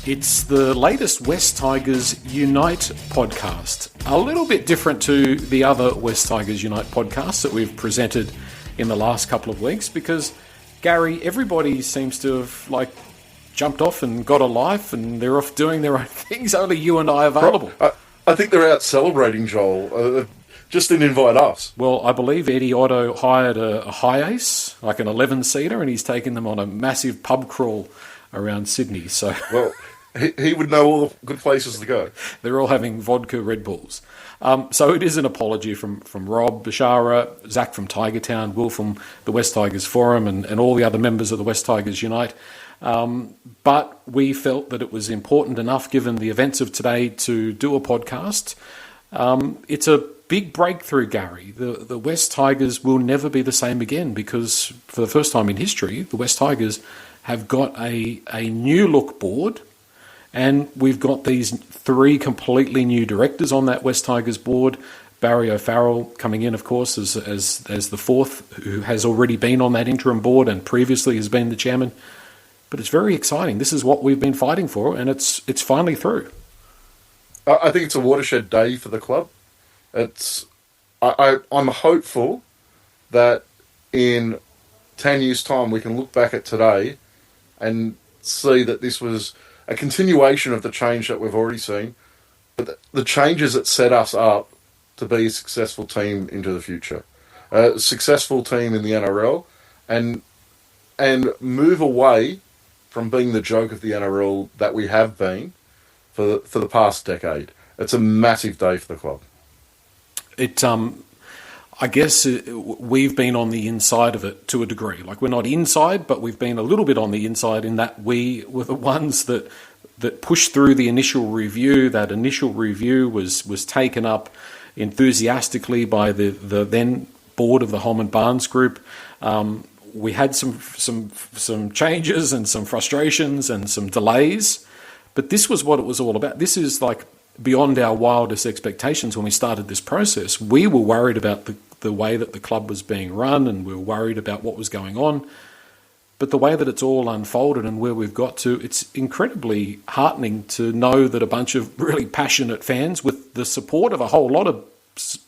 It's the latest Wests Tigers Unite podcast. A little bit different to the other Wests Tigers Unite podcasts that we've presented in the last couple of weeks because, Gary, everybody seems to have jumped off and got a life and they're off doing their own things. Only you and I are available. I think they're out celebrating, Joel. Just didn't invite us. Well, I believe Eddie Otto hired a high ace, like an 11-seater, and he's taken them on a massive pub crawl around Sydney. So, well, he would know all the good places to go. They're all having vodka Red Bulls. So it is an apology from Rob, Bashara, Zach from Tiger Town, Will from the Wests Tigers Forum, and all the other members of the Wests Tigers Unite. But we felt that it was important enough, given the events of today, to do a podcast. It's a big breakthrough, Gary. The Wests Tigers will never be the same again because for the first time in history, the Wests Tigers have got a new look board, and we've got these 3 completely new directors on that Wests Tigers board. Barry O'Farrell coming in, of course, as the 4th, who has already been on that interim board and previously has been the chairman. But it's very exciting. This is what we've been fighting for, and it's finally through. I think it's a watershed day for the club. I'm hopeful that in 10 years' time we can look back at today and see that this was a continuation of the change that we've already seen, but the changes that set us up to be a successful team into the future, a successful team in the NRL, and move away from being the joke of the NRL that we have been for the past decade. It's a massive day for the club. I guess we've been on the inside of it to a degree. We're not inside, but we've been a little bit on the inside in that we were the ones that pushed through the initial review. That initial review was taken up enthusiastically by the then board of the Holman Barnes Group. We had some changes and some frustrations and some delays, but this was what it was all about. This is beyond our wildest expectations when we started this process. We were worried about the way that the club was being run, and we were worried about what was going on. But the way that it's all unfolded and where we've got to, it's incredibly heartening to know that a bunch of really passionate fans, with the support of a whole lot of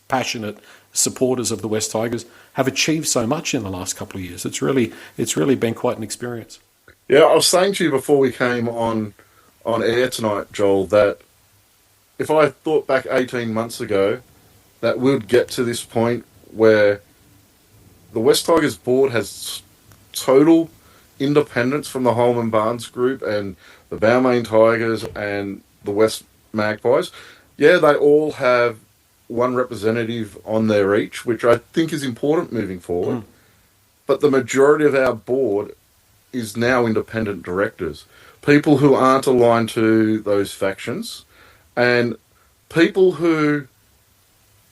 passionate supporters of the Wests Tigers, have achieved so much in the last couple of years. It's really been quite an experience. Yeah, I was saying to you before we came on air tonight, Joel, that if I thought back 18 months ago that we'd get to this point where the Wests Tigers board has total independence from the Holman Barnes Group and the Balmain Tigers and the Wests Magpies. Yeah, they all have one representative on there each, which I think is important moving forward. But the majority of our board is now independent directors, people who aren't aligned to those factions, and people who,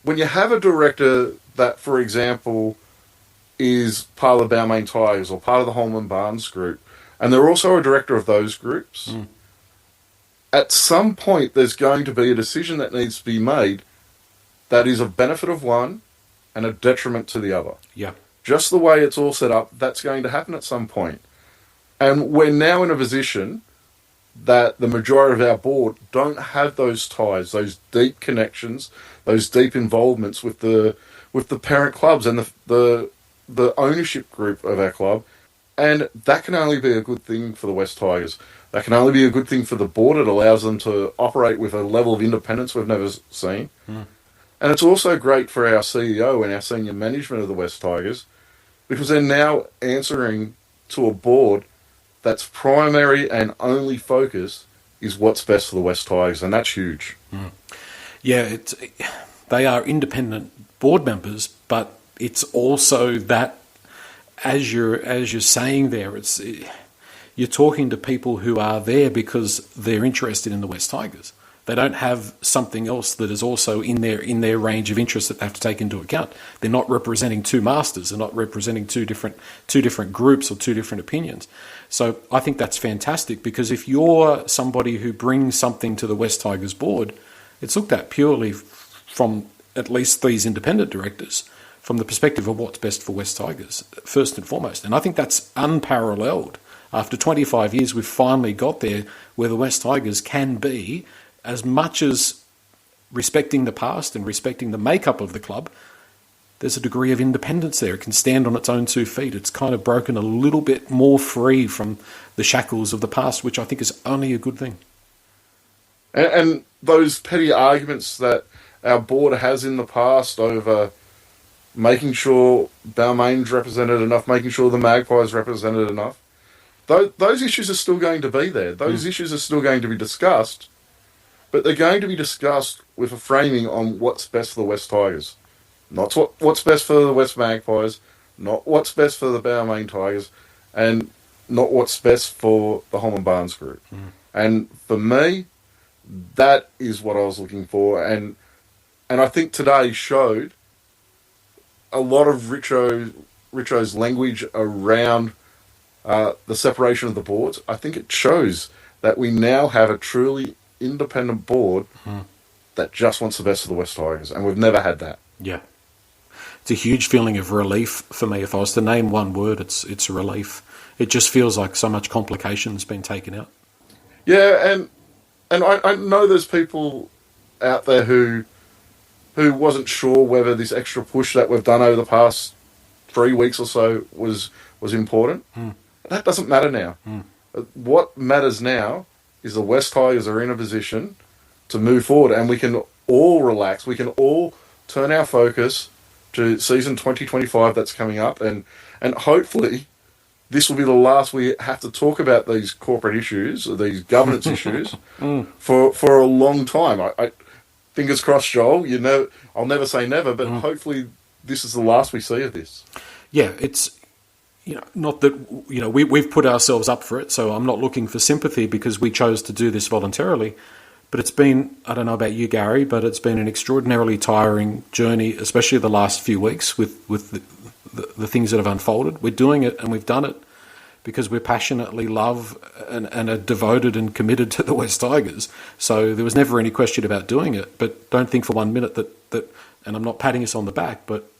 when you have a director that, for example, is part of the Balmain Tigers or part of the Holman Barnes Group, and they're also a director of those groups, at some point there's going to be a decision that needs to be made that is of benefit of one and a detriment to the other. Yeah. Just the way it's all set up, that's going to happen at some point. And we're now in a position that the majority of our board don't have those ties, those deep connections, those deep involvements with the parent clubs and the ownership group of our club. And that can only be a good thing for the Wests Tigers. That can only be a good thing for the board. It allows them to operate with a level of independence we've never seen. And it's also great for our CEO and our senior management of the Wests Tigers because they're now answering to a board that's primary and only focus is what's best for the Wests Tigers, and that's huge. Yeah, they are independent board members, but it's also that, as you're saying there, you're talking to people who are there because they're interested in the Wests Tigers. They don't have something else that is also in their range of interest that they have to take into account. They're not representing two masters. They're not representing two different groups or two different opinions. So I think that's fantastic because if you're somebody who brings something to the Wests Tigers board, it's looked at purely from at least these independent directors from the perspective of what's best for Wests Tigers, first and foremost. And I think that's unparalleled After 25 years, we've finally got there where the Wests Tigers can be, as much as respecting the past and respecting the makeup of the club, there's a degree of independence there. It can stand on its own 2 feet. It's kind of broken a little bit more free from the shackles of the past, which I think is only a good thing. And those petty arguments that our board has in the past over making sure Balmain's represented enough, making sure the Magpies represented enough, those issues are still going to be there. Those issues are still going to be discussed, but they're going to be discussed with a framing on what's best for the Wests Tigers. Not what's best for the Wests Magpies, not what's best for the Balmain Tigers, and not what's best for the Holman Barnes Group. And for me, that is what I was looking for. And I think today showed a lot of Richo's language around the separation of the boards. I think it shows that we now have a truly independent board that just wants the best for the Wests Tigers, and we've never had that. Yeah. It's a huge feeling of relief for me. If I was to name one word, it's relief. It just feels like so much complication's been taken out. Yeah, and I know there's people out there who wasn't sure whether this extra push that we've done over the past 3 weeks or so was important. That doesn't matter now. What matters now is the Wests Tigers are in a position to move forward, and we can all relax. We can all turn our focus to season 2025 that's coming up, and hopefully this will be the last we have to talk about these corporate issues, or these governance issues, for a long time. I fingers crossed, Joel. I'll never say never, but hopefully this is the last we see of this. Yeah, it's not that we've put ourselves up for it, so I'm not looking for sympathy because we chose to do this voluntarily. But it's been, I don't know about you, Gary, but it's been an extraordinarily tiring journey, especially the last few weeks with the things that have unfolded. We're doing it, and we've done it because we passionately love and are devoted and committed to the Wests Tigers. So there was never any question about doing it. But don't think for 1 minute that and I'm not patting us on the back, but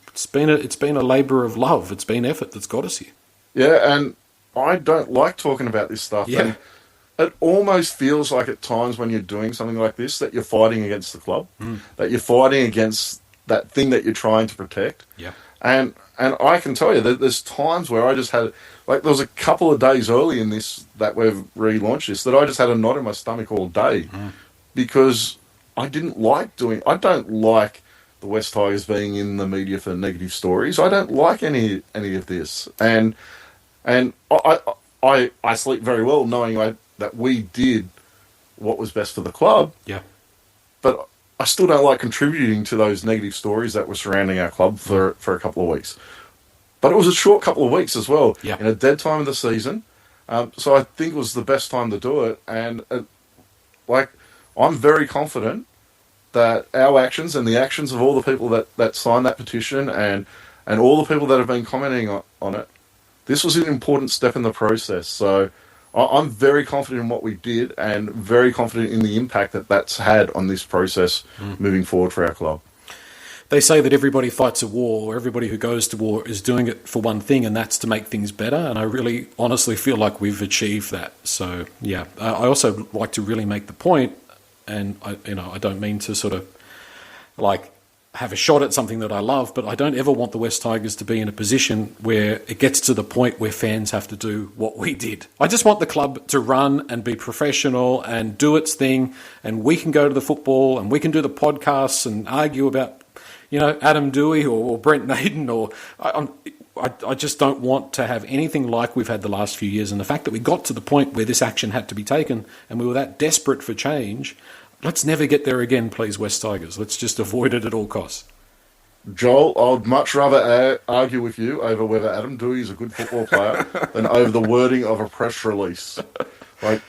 it's been a labour of love. It's been effort that's got us here. Yeah, and I don't like talking about this stuff. Yeah. And it almost feels like at times when you're doing something like this that you're fighting against the club, that you're fighting against that thing that you're trying to protect. Yeah. And I can tell you that there's times where I just had, like, there was a couple of days early in this that we've relaunched this that I just had a knot in my stomach all day because I don't like the Wests Tigers being in the media for negative stories. I don't like any of this, and I sleep very well knowing that we did what was best for the club. Yeah, but I still don't like contributing to those negative stories that were surrounding our club for a couple of weeks. But it was a short couple of weeks as well, in a dead time of the season. So I think it was the best time to do it, and I'm very confident that our actions and the actions of all the people that signed that petition and all the people that have been commenting on it, this was an important step in the process. So I'm very confident in what we did and very confident in the impact that's had on this process moving forward for our club. They say that everybody fights a war, or everybody who goes to war is doing it for one thing, and that's to make things better. And I really honestly feel like we've achieved that. So, yeah, I also like to really make the point, and I don't mean to sort of have a shot at something that I love, but I don't ever want the Wests Tigers to be in a position where it gets to the point where fans have to do what we did. I just want the club to run and be professional and do its thing, and we can go to the football and we can do the podcasts and argue about, Adam Dewey or Brent Naden, or I just don't want to have anything like we've had the last few years. And the fact that we got to the point where this action had to be taken and we were that desperate for change, let's never get there again, please, Wests Tigers. Let's just avoid it at all costs. Joel, I'd much rather argue with you over whether Adam Dewey is a good football player than over the wording of a press release.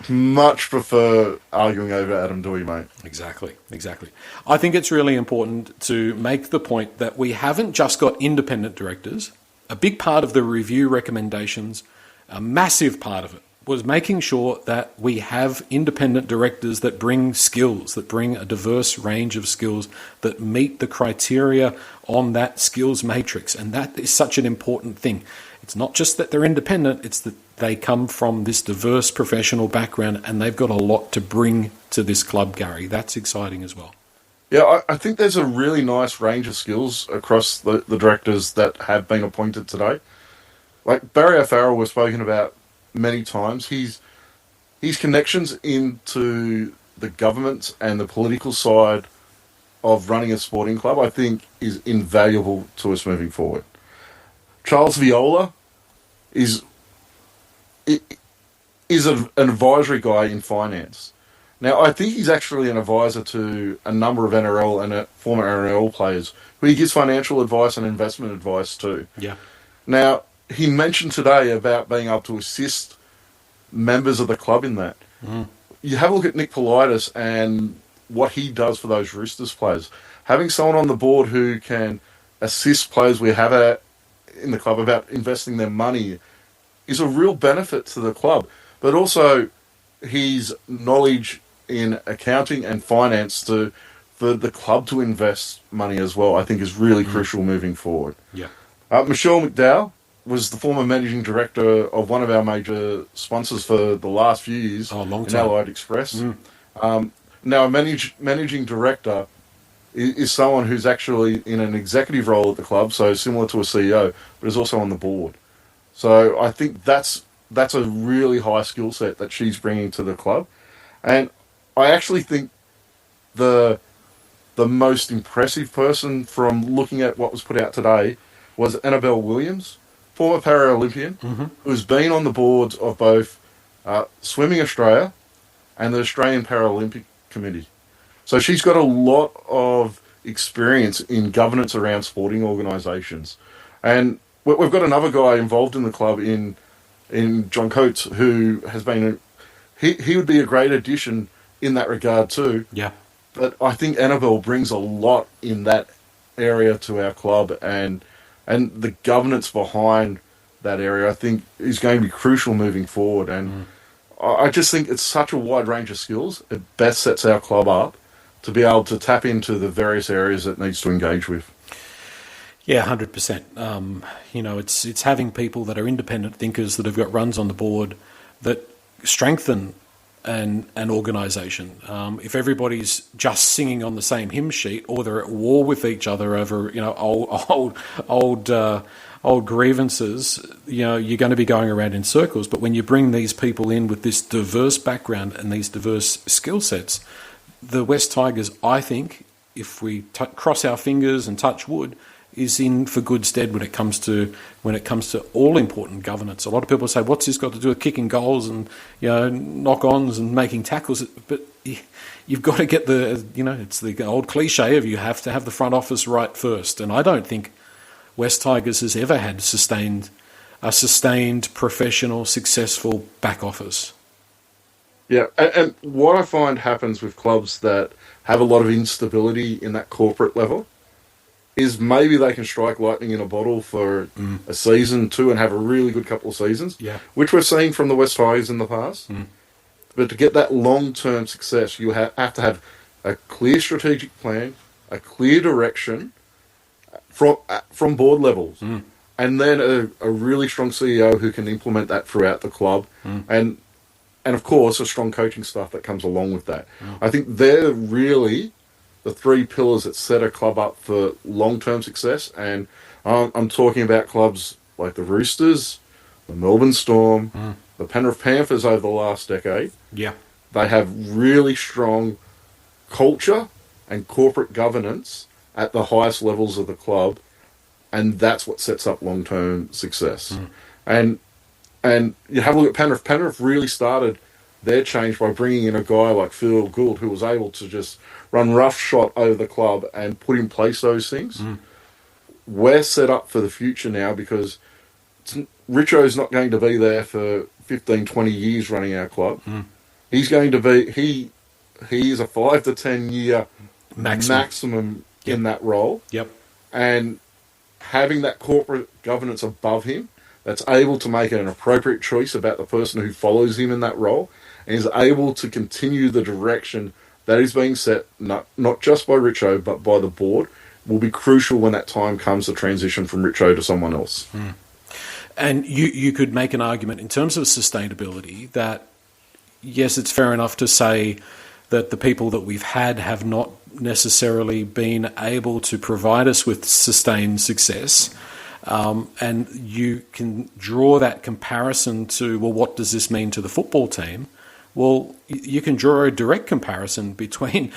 Much prefer arguing over Adam Dewey, mate. Exactly. I think it's really important to make the point that we haven't just got independent directors. A big part of the review recommendations, a massive part of it, was making sure that we have independent directors that bring skills, that bring a diverse range of skills that meet the criteria on that skills matrix. And that is such an important thing. It's not just that they're independent, it's that they come from this diverse professional background and they've got a lot to bring to this club, Gary. That's exciting as well. Yeah, I think there's a really nice range of skills across the directors that have been appointed today. Like Barry O'Farrell was spoken about many times. His connections into the government and the political side of running a sporting club, I think, is invaluable to us moving forward. Charles Viola is an advisory guy in finance. Now, I think he's actually an advisor to a number of NRL and former NRL players who he gives financial advice and investment advice to. Yeah. Now, he mentioned today about being able to assist members of the club in that. Mm. You have a look at Nick Politis and what he does for those Roosters players. Having someone on the board who can assist players we have in the club about investing their money is a real benefit to the club. But also his knowledge in accounting and finance for the club to invest money as well, I think is really crucial moving forward. Yeah. Michelle McDowell was the former managing director of one of our major sponsors for the last few years, long in time. Allied Express. Now, a managing director is someone who's actually in an executive role at the club, so similar to a CEO, but is also on the board. So I think that's a really high skill set that she's bringing to the club. And I actually think the most impressive person from looking at what was put out today was Annabelle Williams, former Paralympian, who's been on the boards of both Swimming Australia and the Australian Paralympic Committee. So she's got a lot of experience in governance around sporting organisations. And we've got another guy involved in the club in John Coates, who has been he would be a great addition in that regard too. Yeah. But I think Annabelle brings a lot in that area to our club, and the governance behind that area, I think, is going to be crucial moving forward. And I just think it's such a wide range of skills. It best sets our club up to be able to tap into the various areas it needs to engage with. Yeah, 100%. It's having people that are independent thinkers that have got runs on the board that strengthen an organisation. If everybody's just singing on the same hymn sheet, or they're at war with each other over old grievances, you're going to be going around in circles. But when you bring these people in with this diverse background and these diverse skill sets, the Wests Tigers, I think, if we cross our fingers and touch wood, is in for good stead when it comes to all important governance. A lot of people say, "What's this got to do with kicking goals and knock-ons and making tackles?" But you've got to get it's the old cliche of you have to have the front office right first. And I don't think Wests Tigers has ever had a sustained, professional, successful back office. Yeah, and what I find happens with clubs that have a lot of instability in that corporate level is maybe they can strike lightning in a bottle for a season, two, and have a really good couple of seasons, which we've seen from the Wests Tigers in the past. But to get that long-term success, you have to have a clear strategic plan, a clear direction from board levels, and then a really strong CEO who can implement that throughout the club, and of course a strong coaching staff that comes along with that. I think they're really the three pillars that set a club up for long-term success. And I'm talking about clubs like the Roosters, the Melbourne Storm, the Penrith Panthers over the last decade. Yeah. They have really strong culture and corporate governance at the highest levels of the club, and that's what sets up long-term success. And you have a look at Penrith. Penrith really started their change by bringing in a guy like Phil Gould, who was able to just run roughshod over the club and put in place those things. We're set up for the future now because Richo's not going to be there for 15, 20 years running our club. He's going to be, he is a 5 to 10 year maximum in that role. Yep. And having that corporate governance above him that's able to make an appropriate choice about the person who follows him in that role, and is able to continue the direction that is being set, not just by Richo, but by the board, will be crucial when that time comes to transition from Richo to someone else. And you could make an argument in terms of sustainability that, yes, it's fair enough to say that the people that we've had have not necessarily been able to provide us with sustained success. And you can draw that comparison to, well, what does this mean to the football team? Well, you can draw a direct comparison between,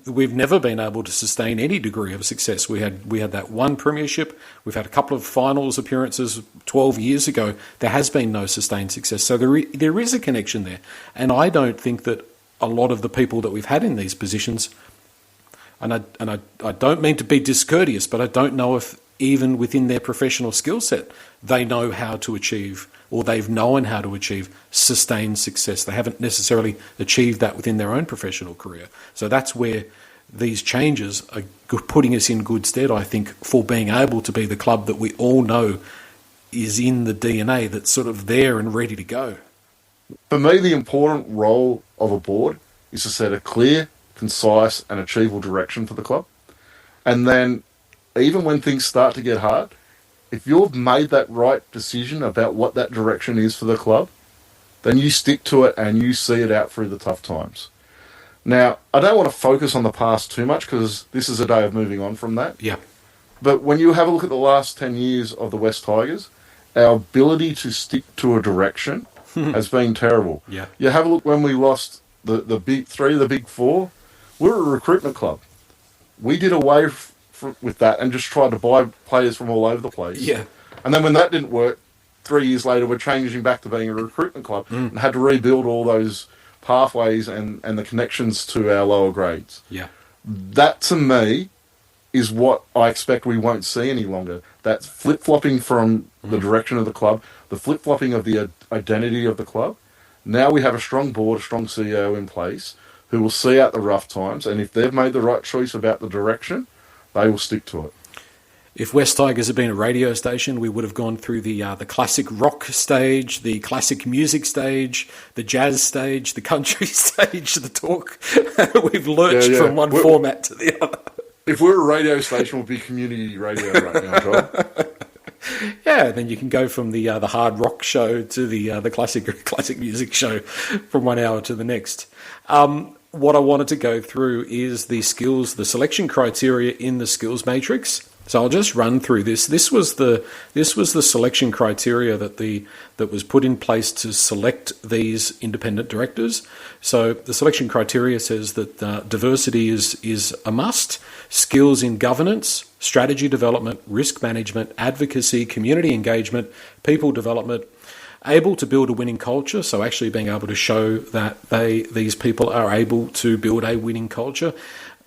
we've never been able to sustain any degree of success. We had that one premiership. We've had a couple of finals appearances 12 years ago. There has been no sustained success. So there is a connection there. And I don't think that a lot of the people that we've had in these positions, and I don't mean to be discourteous, but I don't know if even within their professional skill set, they know how to achieve, or they've known how to achieve sustained success. They haven't necessarily achieved that within their own professional career. So that's where these changes are putting us in good stead, I think, for being able to be the club that we all know is in the DNA, that's sort of there and ready to go. For me, the important role of a board is to set a clear, concise and achievable direction for the club. And then, even when things start to get hard, if you've made that right decision about what that direction is for the club, then you stick to it and you see it out through the tough times. Now, I don't want to focus on the past too much because this is a day of moving on from that. Yeah. But when you have a look at the last 10 years of the Wests Tigers, our ability to stick to a direction has been terrible. Yeah. You have a look when we lost the big three of the big four. We're a recruitment club. We did away with that and just tried to buy players from all over the place. Yeah. And then when that didn't work, 3 years later, we're changing back to being a recruitment club and had to rebuild all those pathways and the connections to our lower grades. Yeah. That, to me, is what I expect we won't see any longer. That flip-flopping from the direction of the club, the flip-flopping of the identity of the club. Now we have a strong board, a strong CEO in place who will see out the rough times, and if they've made the right choice about the direction, they will stick to it. If Wests Tigers had been a radio station, we would have gone through the classic rock stage, the classic music stage, the jazz stage, the country stage, the talk. We've lurched from one format to the other. If we're a radio station, we'll be community radio right now, Joel. Yeah, then you can go from the hard rock show to the classic music show from 1 hour to the next. What I wanted to go through is the selection criteria in the skills matrix. So I'll just run through this. This was the selection criteria that was put in place to select these independent directors. So the selection criteria says that diversity is a must. Skills in governance, strategy development, risk management, advocacy, community engagement, people development. Able to build a winning culture, so actually being able to show that these people are able to build a winning culture.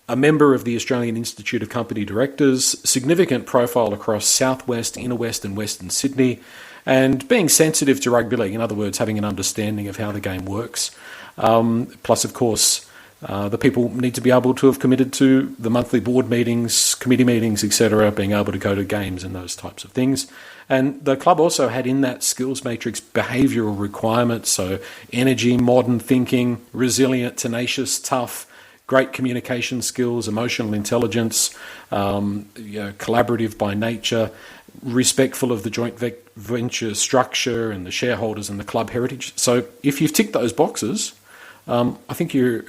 A member of the Australian Institute of Company Directors, significant profile across Southwest, Inner West and Western Sydney, and being sensitive to rugby league, in other words, having an understanding of how the game works. Plus, of course, the people need to be able to have committed to the monthly board meetings, committee meetings, etc., being able to go to games and those types of things. And the club also had in that skills matrix behavioural requirements, so energy, modern thinking, resilient, tenacious, tough, great communication skills, emotional intelligence, collaborative by nature, respectful of the joint venture structure and the shareholders and the club heritage. So if you've ticked those boxes, I think you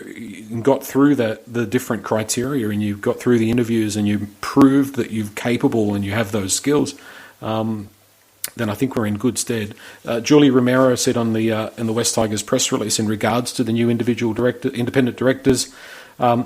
got through the different criteria and you've got through the interviews and you proved that you're capable and you have those skills, then I think we're in good stead. Julie Romero said in the Wests Tigers press release in regards to the new independent directors,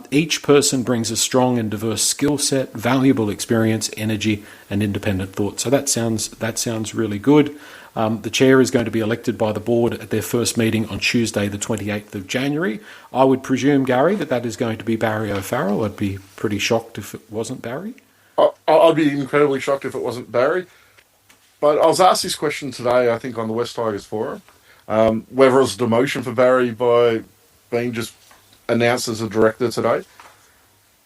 each person brings a strong and diverse skill set, valuable experience, energy, and independent thought. So that sounds really good. The chair is going to be elected by the board at their first meeting on Tuesday, the 28th of January. I would presume, Gary, that is going to be Barry O'Farrell. I'd be pretty shocked if it wasn't Barry. I'd be incredibly shocked if it wasn't Barry. But I was asked this question today, I think, on the Wests Tigers forum, whether it was a demotion for Barry by being just announced as a director today.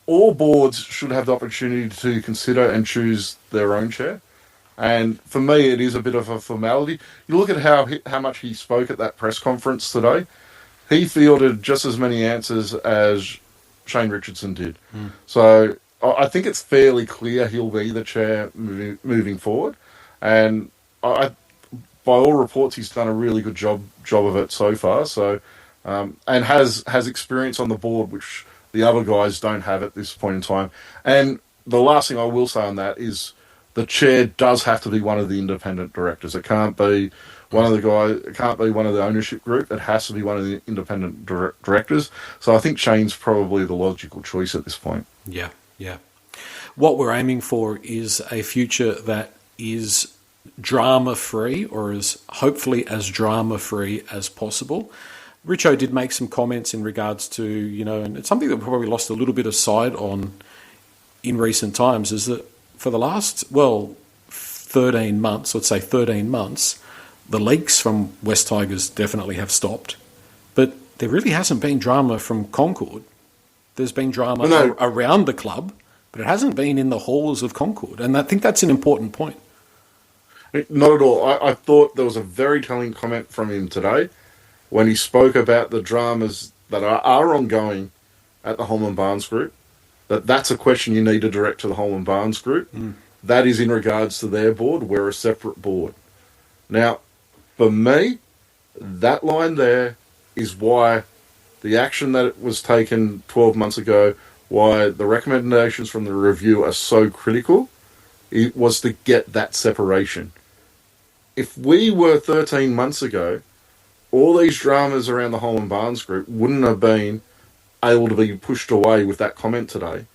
All boards should have the opportunity to consider and choose their own chair. And for me, it is a bit of a formality. You look at how much he spoke at that press conference today. He fielded just as many answers as Shane Richardson did. So I think it's fairly clear he'll be the chair moving forward. And by all reports, he's done a really good job of it so far. So and has experience on the board, which the other guys don't have at this point in time. And the last thing I will say on that is the chair does have to be one of the independent directors. It can't be one of the guys. It can't be one of the ownership group. It has to be one of the independent directors. So I think Shane's probably the logical choice at this point. Yeah, yeah. What we're aiming for is a future that is drama-free, or is hopefully as drama-free as possible. Richo did make some comments in regards to, and it's something that we probably lost a little bit of sight on in recent times, is that for the last, 13 months, let's say 13 months, the leaks from Wests Tigers definitely have stopped. But there really hasn't been drama from Concord. There's been drama around the club, but it hasn't been in the halls of Concord. And I think that's an important point. Not at all. I thought there was a very telling comment from him today when he spoke about the dramas that are ongoing at the Holman Barnes Group. That's a question you need to direct to the Holman Barnes Group. That is in regards to their board. We're a separate board. Now, for me, that line there is why the action that was taken 12 months ago, why the recommendations from the review are so critical, it was to get that separation. If we were 13 months ago, all these dramas around the Holman Barnes Group wouldn't have been able to be pushed away with that comment today.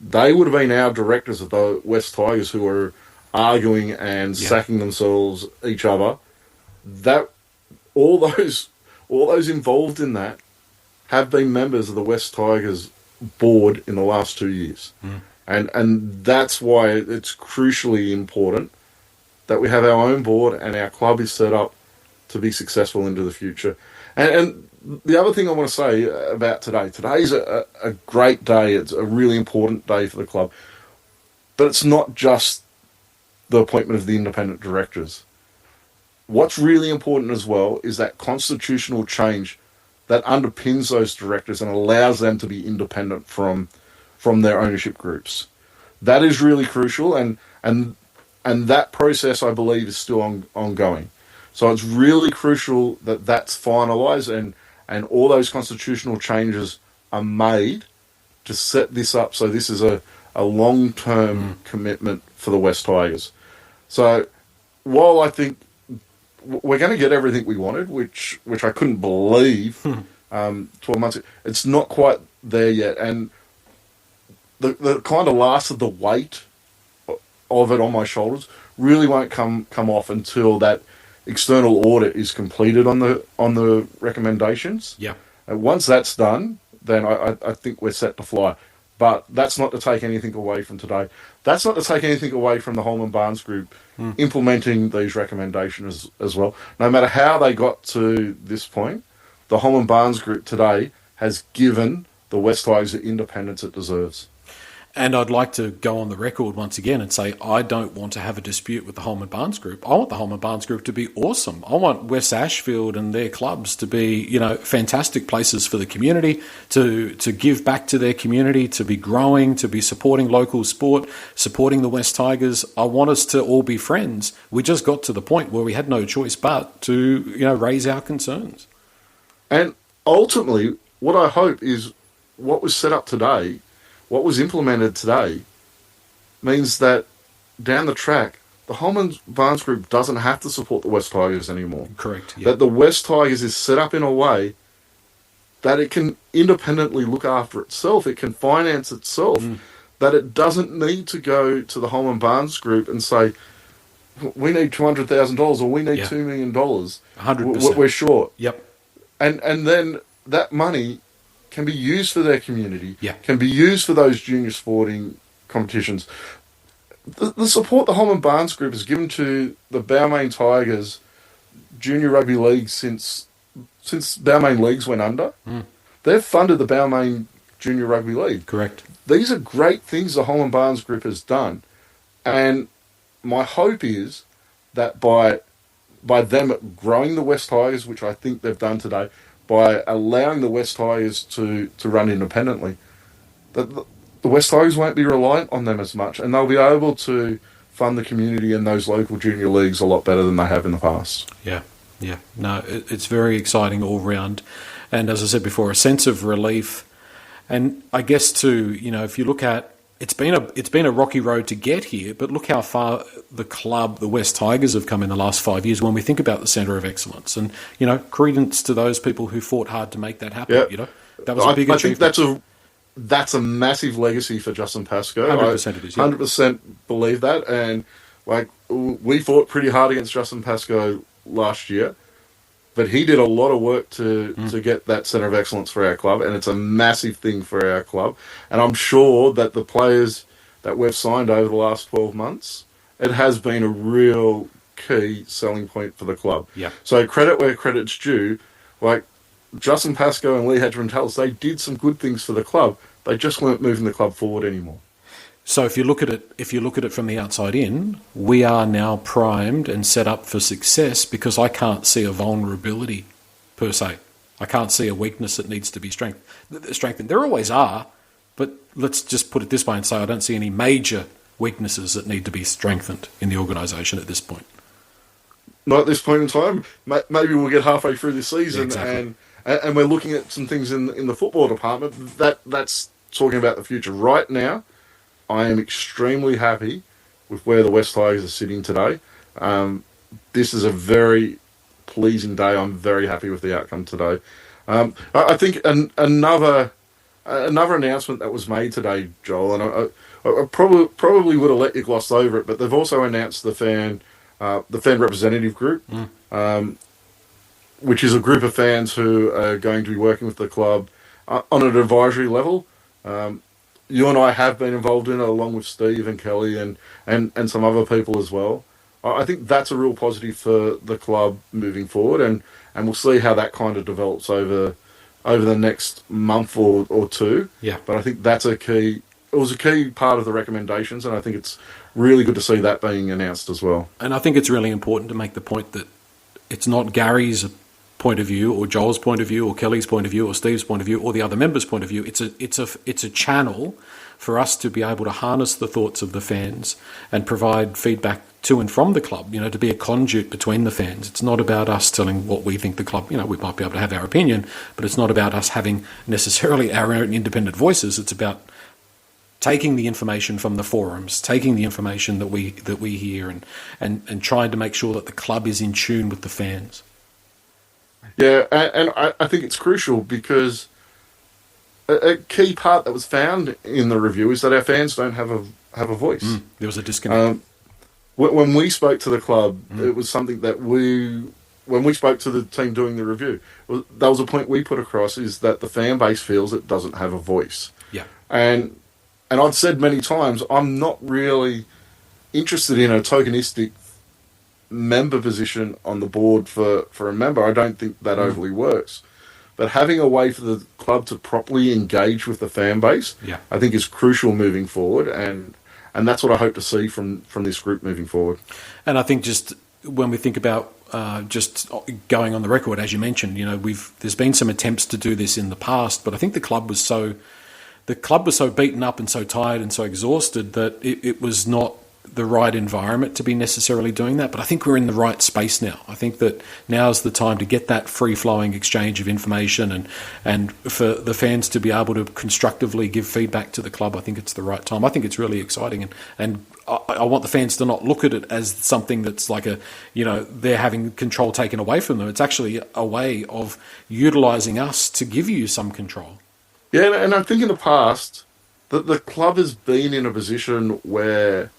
They would have been our directors of the Wests Tigers who were arguing and sacking themselves each other. That all those involved in that have been members of the Wests Tigers board in the last 2 years. And that's why it's crucially important that we have our own board and our club is set up to be successful into the future. And the other thing I want to say about today's a great day. It's a really important day for the club. But it's not just the appointment of the independent directors. What's really important as well is that constitutional change that underpins those directors and allows them to be independent from their ownership groups. That is really crucial, and that process, I believe, is still ongoing. So it's really crucial that that's finalised and all those constitutional changes are made to set this up so this is a long-term commitment for the Wests Tigers. So while I think we're going to get everything we wanted, which I couldn't believe 12 months ago, it's not quite there yet. And the kind of last of the weight of it on my shoulders really won't come off until that external audit is completed on the recommendations. Yeah. And once that's done, then I think we're set to fly. But that's not to take anything away from today. That's not to take anything away from the Holman Barnes Group implementing these recommendations as well. No matter how they got to this point, the Holman Barnes Group today has given the Wests Tigers the independence it deserves. And I'd like to go on the record once again and say I don't want to have a dispute with the Holman Barnes Group. I want the Holman Barnes Group to be awesome. I want West Ashfield and their clubs to be, fantastic places for the community, to give back to their community, to be growing, to be supporting local sport, supporting the Wests Tigers. I want us to all be friends. We just got to the point where we had no choice but to, raise our concerns. And ultimately, what I hope is what was set up today, what was implemented today, means that down the track, the Holman Barnes Group doesn't have to support the Wests Tigers anymore. Correct. Yeah. That the Wests Tigers is set up in a way that it can independently look after itself, it can finance itself, that it doesn't need to go to the Holman Barnes Group and say, we need $200,000 or we need $2 million. 100%. We're short. Yep. And then that money can be used for their community, can be used for those junior sporting competitions. The support the Holman Barnes Group has given to the Balmain Tigers junior rugby league since Balmain Leagues went under. They've funded the Balmain Junior Rugby League. Correct. These are great things the Holman Barnes Group has done. And my hope is that by them growing the Wests Tigers, which I think they've done today, by allowing the Wests Tigers to run independently, that the Wests Tigers won't be reliant on them as much, and they'll be able to fund the community and those local junior leagues a lot better than they have in the past. Yeah. No, it's very exciting all round. And as I said before, a sense of relief. And I guess too, if you look at, it's been a rocky road to get here, but look how far the club, the Wests Tigers, have come in the last 5 years when we think about the centre of excellence. And, credence to those people who fought hard to make that happen. Yeah. That was a big achievement. I think that's a massive legacy for Justin Pascoe. 100% it is, yeah. 100% believe that. And, we fought pretty hard against Justin Pascoe last year, but he did a lot of work to get that centre of excellence for our club, and it's a massive thing for our club. And I'm sure that the players that we've signed over the last 12 months, it has been a real key selling point for the club. Yeah. So credit where credit's due. Justin Pascoe and Lee Hedgeman-Tallis, they did some good things for the club. They just weren't moving the club forward anymore. So if you look at it from the outside in, we are now primed and set up for success because I can't see a vulnerability per se. I can't see a weakness that needs to be strengthened. There always are, but let's just put it this way and say I don't see any major weaknesses that need to be strengthened in the organisation at this point. Not at this point in time. Maybe we'll get halfway through this season, exactly. and we're looking at some things in the football department. That's talking about the future. Right now, I am extremely happy with where the Wests Tigers are sitting today. This is a very pleasing day. I'm very happy with the outcome today. I think another announcement that was made today, Joel, and I probably would have let you gloss over it, but they've also announced the fan representative group, which is a group of fans who are going to be working with the club on an advisory level. You and I have been involved in it, along with Steve and Kelly and some other people as well. I think that's a real positive for the club moving forward, and we'll see how that kind of develops over the next month or two. Yeah. But I think that's it was a key part of the recommendations, and I think it's really good to see that being announced as well. And I think it's really important to make the point that it's not Gary's point of view or Joel's point of view or Kelly's point of view or Steve's point of view or the other members' point of view. It's a channel for us to be able to harness the thoughts of the fans and provide feedback to and from the club, to be a conduit between the fans. It's not about us telling what we think the club, we might be able to have our opinion, but it's not about us having necessarily our own independent voices. It's about taking the information from the forums, taking the information that we hear and trying to make sure that the club is in tune with the fans. Yeah, and I think it's crucial because a key part that was found in the review is that our fans don't have a voice. There was a disconnect. When we spoke to the club, it was something that when we spoke to the team doing the review, that was a point we put across, is that the fan base feels it doesn't have a voice. Yeah. And I've said many times, I'm not really interested in a tokenistic member position on the board for a member. I don't think that overly works. But having a way for the club to properly engage with the fan base, I think is crucial moving forward, and that's what I hope to see from this group moving forward. And I think just when we think about just going on the record, as you mentioned, there's been some attempts to do this in the past, but I think the club was so beaten up and so tired and so exhausted that it was not the right environment to be necessarily doing that. But I think we're in the right space now. I think that now's the time to get that free-flowing exchange of information and for the fans to be able to constructively give feedback to the club. I think it's the right time. I think it's really exciting, and I want the fans to not look at it as something that's like they're having control taken away from them. It's actually a way of utilising us to give you some control. Yeah, and I think in the past that the club has been in a position where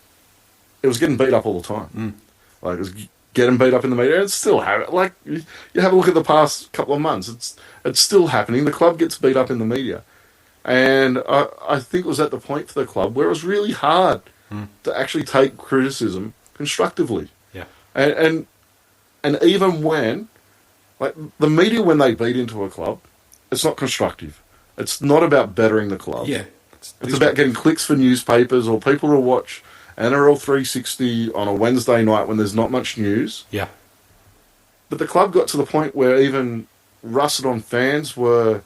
it was getting beat up all the time. It was getting beat up in the media. It's still happening. You have a look at the past couple of months. It's still happening. The club gets beat up in the media. And I think it was at the point for the club where it was really hard to actually take criticism constructively. Yeah. And even when, the media, when they beat into a club, it's not constructive. It's not about bettering the club. Yeah. It's about getting clicks for newspapers or people to watch NRL 360 on a Wednesday night when there's not much news. Yeah. But the club got to the point where even rusted-on fans were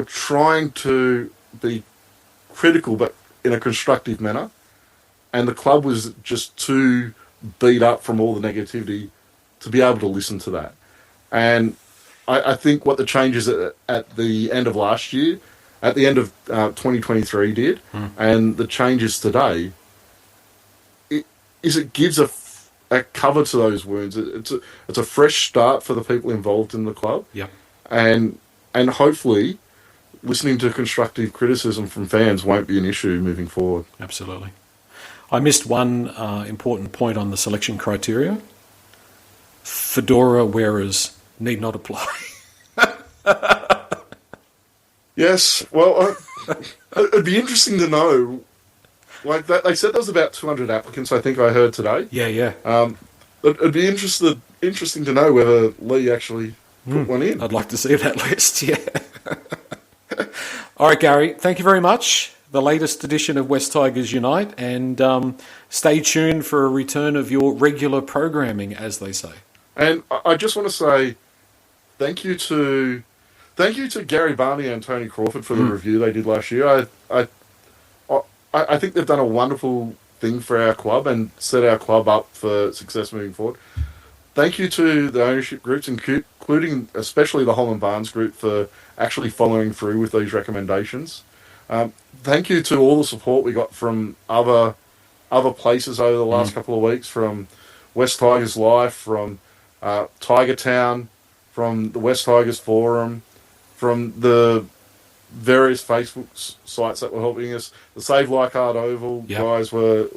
trying to be critical, but in a constructive manner. And the club was just too beat up from all the negativity to be able to listen to that. And I think what the changes at the end of last year, at the end of 2023 did, and the changes today, it gives a cover to those wounds. It's a fresh start for the people involved in the club. Yeah. And hopefully listening to constructive criticism from fans won't be an issue moving forward. Absolutely. I missed one important point on the selection criteria. Fedora wearers need not apply. Yes, well, it'd be interesting to know. Like they said, there was about 200 applicants. I think I heard today. Yeah. It'd be interesting to know whether Lee actually put one in. I'd like to see that list. Yeah. All right, Gary. Thank you very much. The latest edition of Wests Tigers Unite, and stay tuned for a return of your regular programming, as they say. And I just want to say thank you to Gary Barney and Tony Crawford for the review they did last year. I think they've done a wonderful thing for our club and set our club up for success moving forward. Thank you to the ownership groups, including especially the Holman Barnes Group, for actually following through with these recommendations. Thank you to all the support we got from other places over the last couple of weeks, from Wests Tigers Life, from Tiger Town, from the Wests Tigers Forum, from the various Facebook sites that were helping us. The Save Leichhardt Oval guys were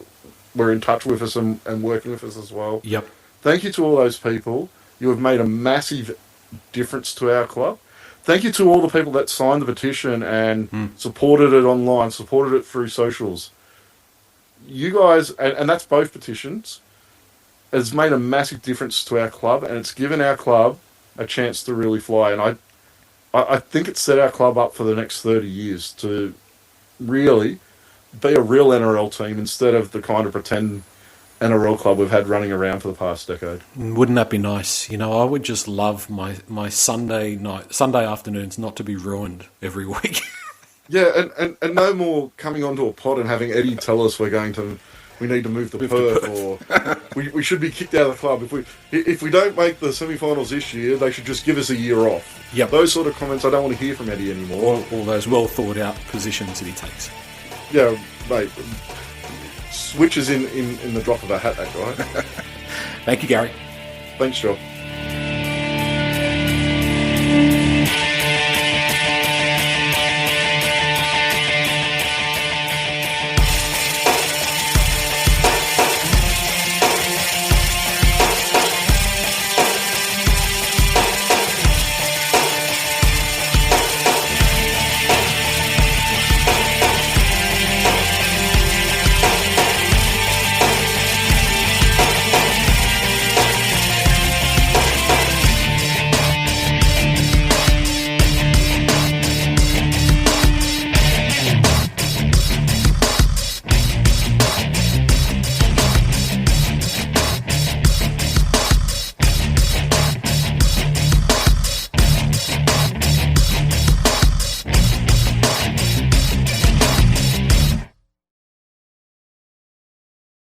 in touch with us and working with us as well. Yep. Thank you to all those people. You have made a massive difference to our club. Thank you to all the people that signed the petition and supported it online, supported it through socials. You guys, and that's both petitions, has made a massive difference to our club, and it's given our club a chance to really fly. And I think it's set our club up for the next 30 years to really be a real NRL team instead of the kind of pretend NRL club we've had running around for the past decade. Wouldn't that be nice? You know, I would just love my Sunday afternoons not to be ruined every week. Yeah, and no more coming onto a pod and having Eddie tell us we need to move to Perth, or we should be kicked out of the club. If we don't make the semi-finals this year, they should just give us a year off. Yep. Those sort of comments I don't want to hear from Eddie anymore. All those well thought out positions that he takes. Yeah, mate. Switches in the drop of a hat, that guy. Thank you, Gary. Thanks, Joel.